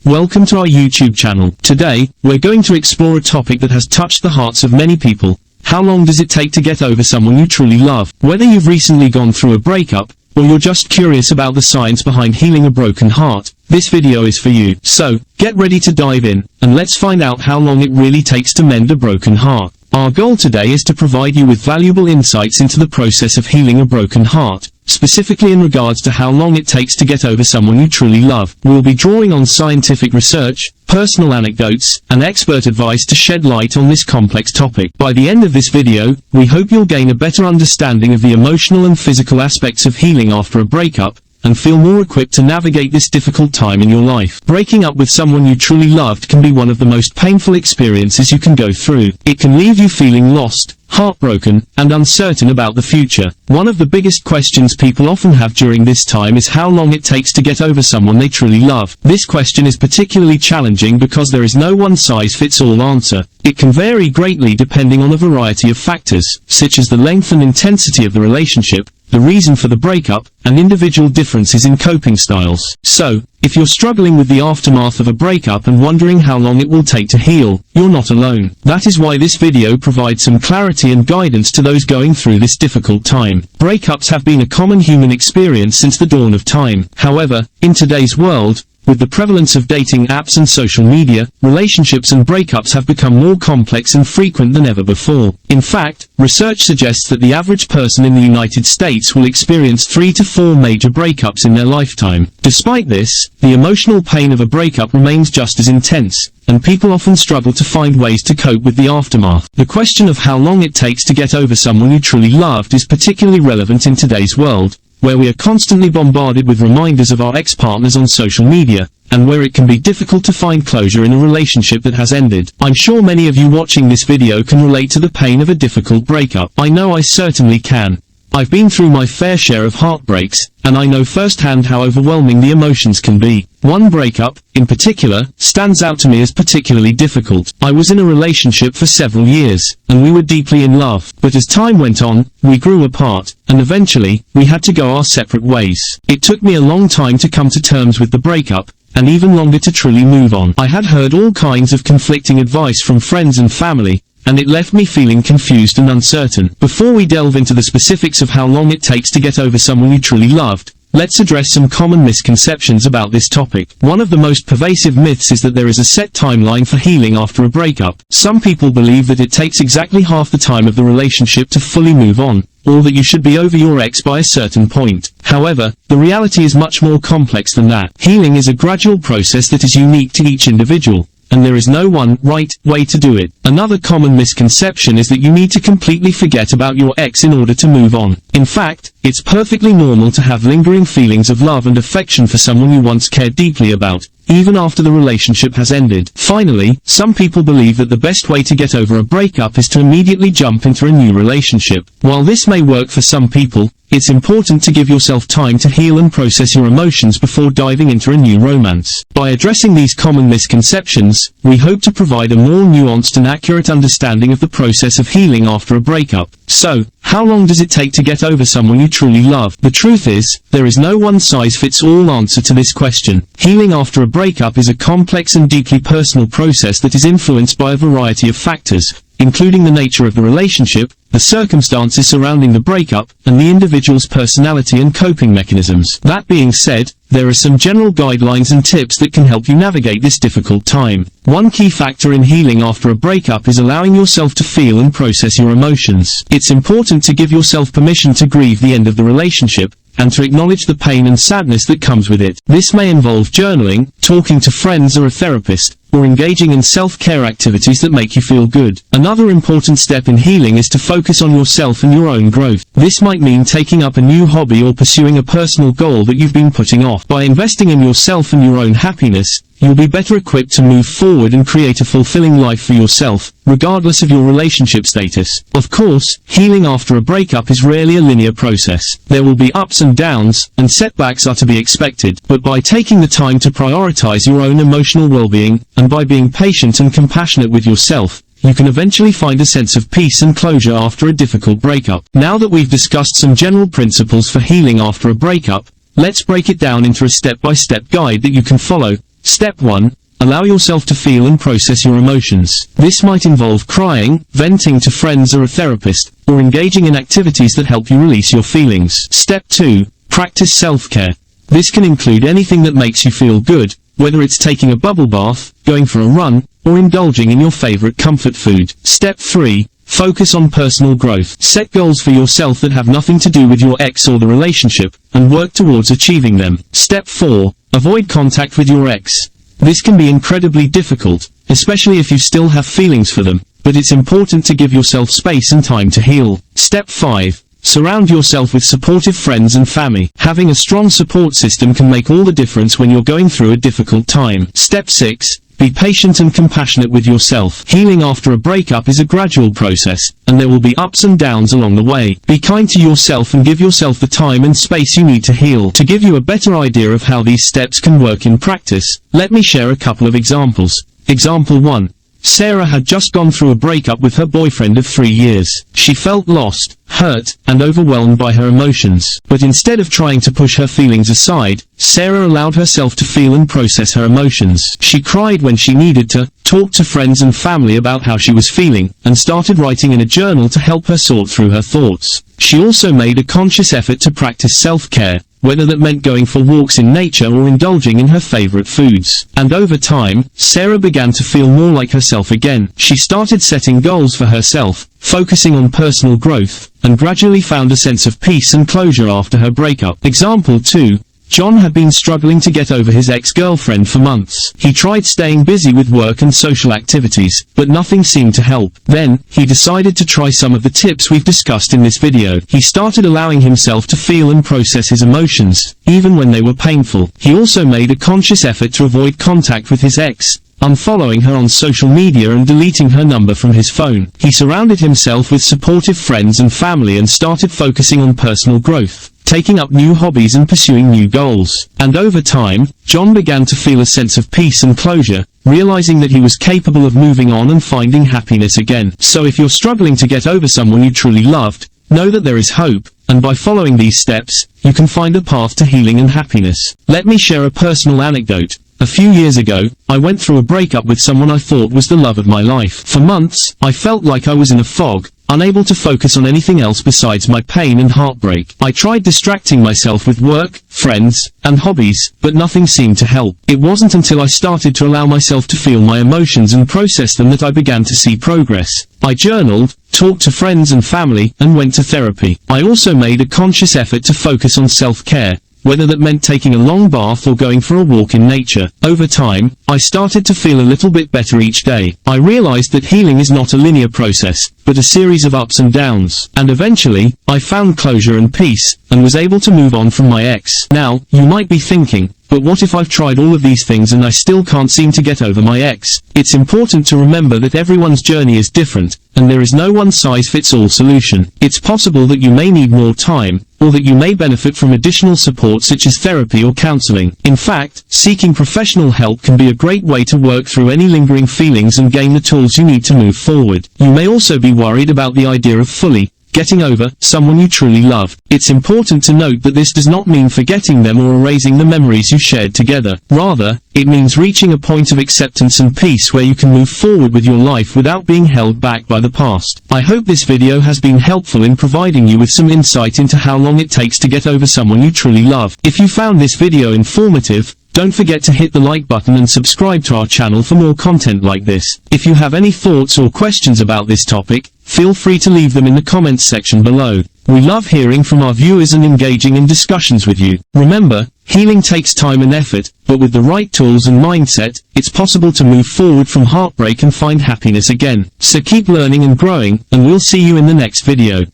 welcome to our YouTube channel. Today, we're going to explore a topic that has touched the hearts of many people. How long does it take to get over someone you truly love? Whether you've recently gone through a breakup, or you're just curious about the science behind healing a broken heart, this video is for you. So, get ready to dive in, and let's find out how long it really takes to mend a broken heart. Our goal today is to provide you with valuable insights into the process of healing a broken heart, specifically in regards to how long it takes to get over someone you truly love. We'll be drawing on scientific research, personal anecdotes, and expert advice to shed light on this complex topic. By the end of this video, we hope you'll gain a better understanding of the emotional and physical aspects of healing after a breakup, and feel more equipped to navigate this difficult time in your life. Breaking up with someone you truly loved can be one of the most painful experiences you can go through. It can leave you feeling lost, heartbroken, and uncertain about the future. One of the biggest questions people often have during this time is how long it takes to get over someone they truly love. This question is particularly challenging because there is no one-size-fits-all answer. It can vary greatly depending on a variety of factors, such as the length and intensity of the relationship, the reason for the breakup, and individual differences in coping styles. So, if you're struggling with the aftermath of a breakup and wondering how long it will take to heal, you're not alone. That is why this video provides some clarity and guidance to those going through this difficult time. Breakups have been a common human experience since the dawn of time. However, in today's world, with the prevalence of dating apps and social media, relationships and breakups have become more complex and frequent than ever before. In fact, research suggests that the average person in the United States will experience 3 to 4 major breakups in their lifetime. Despite this, the emotional pain of a breakup remains just as intense, and people often struggle to find ways to cope with the aftermath. The question of how long it takes to get over someone you truly loved is particularly relevant in today's world, where we are constantly bombarded with reminders of our ex-partners on social media, and where it can be difficult to find closure in a relationship that has ended. I'm sure many of you watching this video can relate to the pain of a difficult breakup. I know I certainly can. I've been through my fair share of heartbreaks, and I know firsthand how overwhelming the emotions can be. One breakup, in particular, stands out to me as particularly difficult. I was in a relationship for several years, and we were deeply in love. But as time went on, we grew apart, and eventually, we had to go our separate ways. It took me a long time to come to terms with the breakup, and even longer to truly move on. I had heard all kinds of conflicting advice from friends and family, and it left me feeling confused and uncertain. Before we delve into the specifics of how long it takes to get over someone you truly loved, let's address some common misconceptions about this topic. One of the most pervasive myths is that there is a set timeline for healing after a breakup. Some people believe that it takes exactly half the time of the relationship to fully move on, or that you should be over your ex by a certain point. However, the reality is much more complex than that. Healing is a gradual process that is unique to each individual, and there is no one right way to do it. Another common misconception is that you need to completely forget about your ex in order to move on. In fact, it's perfectly normal to have lingering feelings of love and affection for someone you once cared deeply about, even after the relationship has ended. Finally, some people believe that the best way to get over a breakup is to immediately jump into a new relationship. While this may work for some people, it's important to give yourself time to heal and process your emotions before diving into a new romance. By addressing these common misconceptions, we hope to provide a more nuanced and accurate understanding of the process of healing after a breakup. So, how long does it take to get over someone you truly love? The truth is, there is no one-size-fits-all answer to this question. Healing after a breakup is a complex and deeply personal process that is influenced by a variety of factors, including the nature of the relationship, the circumstances surrounding the breakup, and the individual's personality and coping mechanisms. That being said, there are some general guidelines and tips that can help you navigate this difficult time. One key factor in healing after a breakup is allowing yourself to feel and process your emotions. It's important to give yourself permission to grieve the end of the relationship, and to acknowledge the pain and sadness that comes with it. This may involve journaling, talking to friends or a therapist, or engaging in self-care activities that make you feel good. Another important step in healing is to focus on yourself and your own growth. This might mean taking up a new hobby or pursuing a personal goal that you've been putting off. By investing in yourself and your own happiness, you'll be better equipped to move forward and create a fulfilling life for yourself, regardless of your relationship status. Of course, healing after a breakup is rarely a linear process. There will be ups and downs, and setbacks are to be expected. But by taking the time to prioritize your own emotional well-being, and by being patient and compassionate with yourself, you can eventually find a sense of peace and closure after a difficult breakup. Now that we've discussed some general principles for healing after a breakup, let's break it down into a step-by-step guide that you can follow Step 1. Allow yourself to feel and process your emotions. This might involve crying, venting to friends or a therapist, or engaging in activities that help you release your feelings. Step 2. Practice self-care. This can include anything that makes you feel good, whether it's taking a bubble bath, going for a run, or indulging in your favorite comfort food. Step 3. Focus on personal growth. Set goals for yourself that have nothing to do with your ex or the relationship, and work towards achieving them. Step 4. Avoid contact with your ex. This can be incredibly difficult, especially if you still have feelings for them, but it's important to give yourself space and time to heal. Step 5. Surround yourself with supportive friends and family. Having a strong support system can make all the difference when you're going through a difficult time. Step 6. Be patient and compassionate with yourself. Healing after a breakup is a gradual process, and there will be ups and downs along the way. Be kind to yourself and give yourself the time and space you need to heal. To give you a better idea of how these steps can work in practice, let me share a couple of examples. Example 1. Sarah had just gone through a breakup with her boyfriend of 3 years. She felt lost, hurt, and overwhelmed by her emotions. But instead of trying to push her feelings aside, Sarah allowed herself to feel and process her emotions. She cried when she needed to, talked to friends and family about how she was feeling, and started writing in a journal to help her sort through her thoughts. She also made a conscious effort to practice self-care, whether that meant going for walks in nature or indulging in her favorite foods. And over time, Sarah began to feel more like herself again. She started setting goals for herself, focusing on personal growth, and gradually found a sense of peace and closure after her breakup. Example 2. John had been struggling to get over his ex-girlfriend for months. He tried staying busy with work and social activities, but nothing seemed to help. Then, he decided to try some of the tips we've discussed in this video. He started allowing himself to feel and process his emotions, even when they were painful. He also made a conscious effort to avoid contact with his ex, unfollowing her on social media and deleting her number from his phone. He surrounded himself with supportive friends and family and started focusing on personal growth, taking up new hobbies and pursuing new goals. And over time, John began to feel a sense of peace and closure, realizing that he was capable of moving on and finding happiness again. So if you're struggling to get over someone you truly loved, know that there is hope, and by following these steps, you can find a path to healing and happiness. Let me share a personal anecdote. A few years ago, I went through a breakup with someone I thought was the love of my life. For months, I felt like I was in a fog, unable to focus on anything else besides my pain and heartbreak. I tried distracting myself with work, friends, and hobbies, but nothing seemed to help. It wasn't until I started to allow myself to feel my emotions and process them that I began to see progress. I journaled, talked to friends and family, and went to therapy. I also made a conscious effort to focus on self-care, whether that meant taking a long bath or going for a walk in nature. Over time, I started to feel a little bit better each day. I realized that healing is not a linear process, but a series of ups and downs. And eventually, I found closure and peace, and was able to move on from my ex. Now, you might be thinking, but what if I've tried all of these things and I still can't seem to get over my ex? It's important to remember that everyone's journey is different, and there is no one-size-fits-all solution. It's possible that you may need more time, or that you may benefit from additional support such as therapy or counseling. In fact, seeking professional help can be a great way to work through any lingering feelings and gain the tools you need to move forward. You may also be worried about the idea of fully getting over someone you truly love. It's important to note that this does not mean forgetting them or erasing the memories you shared together. Rather, it means reaching a point of acceptance and peace where you can move forward with your life without being held back by the past. I hope this video has been helpful in providing you with some insight into how long it takes to get over someone you truly love. If you found this video informative, don't forget to hit the like button and subscribe to our channel for more content like this. If you have any thoughts or questions about this topic, feel free to leave them in the comments section below. We love hearing from our viewers and engaging in discussions with you. Remember, healing takes time and effort, but with the right tools and mindset, it's possible to move forward from heartbreak and find happiness again. So keep learning and growing, and we'll see you in the next video.